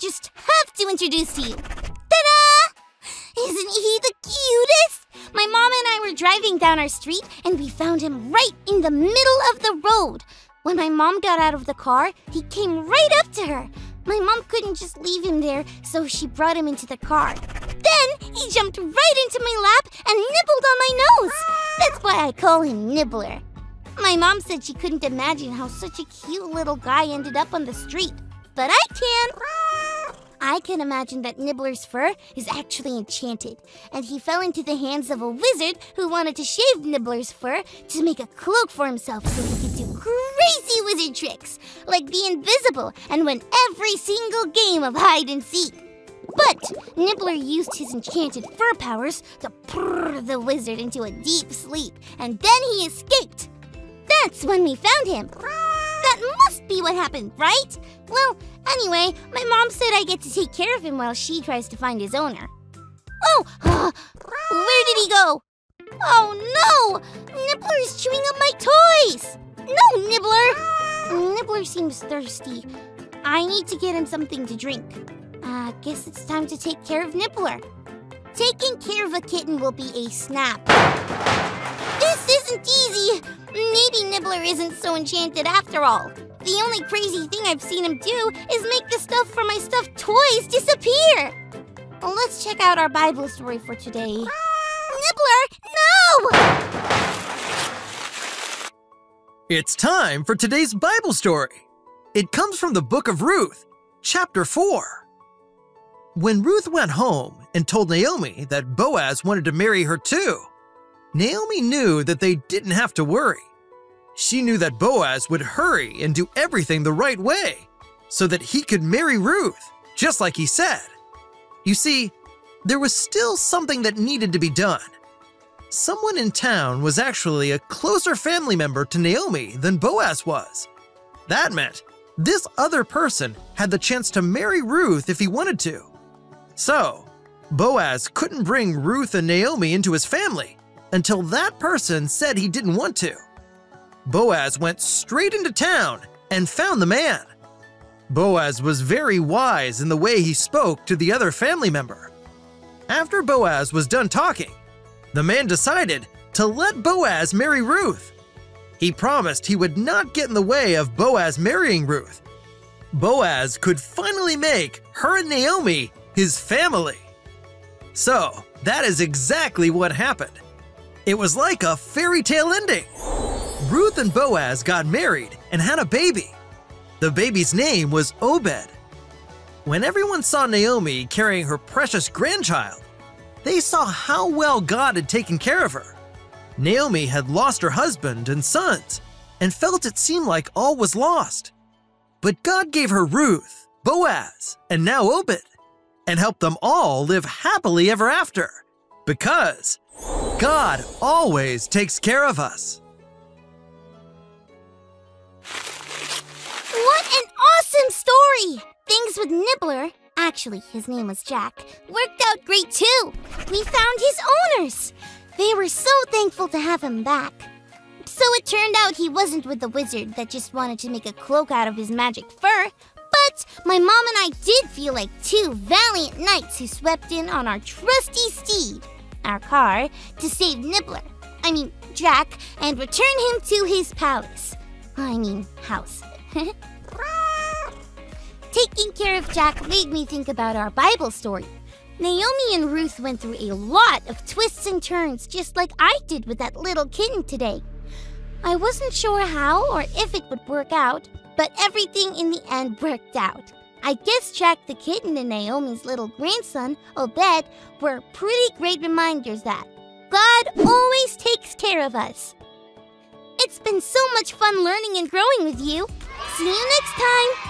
just have to introduce to you. Ta-da! Isn't he the cutest? My mom and I were driving down our street and we found him right in the middle of the road. When my mom got out of the car, he came right up to her. My mom couldn't just leave him there, so she brought him into the car. Then he jumped right into my lap and nibbled on my nose. That's why I call him Nibbler. My mom said she couldn't imagine how such a cute little guy ended up on the street. But I can. I can imagine that Nibbler's fur is actually enchanted, and he fell into the hands of a wizard who wanted to shave Nibbler's fur to make a cloak for himself so he could do crazy wizard tricks, like be invisible and win every single game of hide and seek. But Nibbler used his enchanted fur powers to purr the wizard into a deep sleep, and then he escaped. That's when we found him. That must be what happened, right? Well, anyway, my mom said I get to take care of him while she tries to find his owner. Oh, where did he go? Oh no! Nibbler is chewing up my toys! No, Nibbler! Nibbler seems thirsty. I need to get him something to drink. Guess it's time to take care of Nibbler. Taking care of a kitten will be a snap. This isn't easy. Maybe Nibbler isn't so enchanted after all. The only crazy thing I've seen him do is make the stuff from my stuffed toys disappear. Well, let's check out our Bible story for today. Nibbler, no! It's time for today's Bible story. It comes from the book of Ruth, chapter 4. When Ruth went home and told Naomi that Boaz wanted to marry her too, Naomi knew that they didn't have to worry. She knew that Boaz would hurry and do everything the right way so that he could marry Ruth, just like he said. You see, there was still something that needed to be done. Someone in town was actually a closer family member to Naomi than Boaz was. That meant this other person had the chance to marry Ruth if he wanted to. So, Boaz couldn't bring Ruth and Naomi into his family until that person said he didn't want to. Boaz went straight into town and found the man. Boaz was very wise in the way he spoke to the other family member. After Boaz was done talking, the man decided to let Boaz marry Ruth. He promised he would not get in the way of Boaz marrying Ruth. Boaz could finally make her and Naomi his family. So, that is exactly what happened. It was like a fairy tale ending. Ruth and Boaz got married and had a baby. The baby's name was Obed. When everyone saw Naomi carrying her precious grandchild, they saw how well God had taken care of her. Naomi had lost her husband and sons and felt it seemed like all was lost. But God gave her Ruth, Boaz, and now Obed, and helped them all live happily ever after, because God always takes care of us. What an awesome story! Things with Nibbler, actually his name was Jack, worked out great too. We found his owners. They were so thankful to have him back. So it turned out he wasn't with the wizard that just wanted to make a cloak out of his magic fur. But my mom and I did feel like two valiant knights who swept in on our trusty steed, our car, to save Nibbler, Jack, and return him to his palace. House. Taking care of Jack made me think about our Bible story. Naomi and Ruth went through a lot of twists and turns, just like I did with that little kitten today. I wasn't sure how or if it would work out, but everything in the end worked out. I guess Jack the kitten and Naomi's little grandson, Obed, were pretty great reminders that God always takes care of us. It's been so much fun learning and growing with you. See you next time!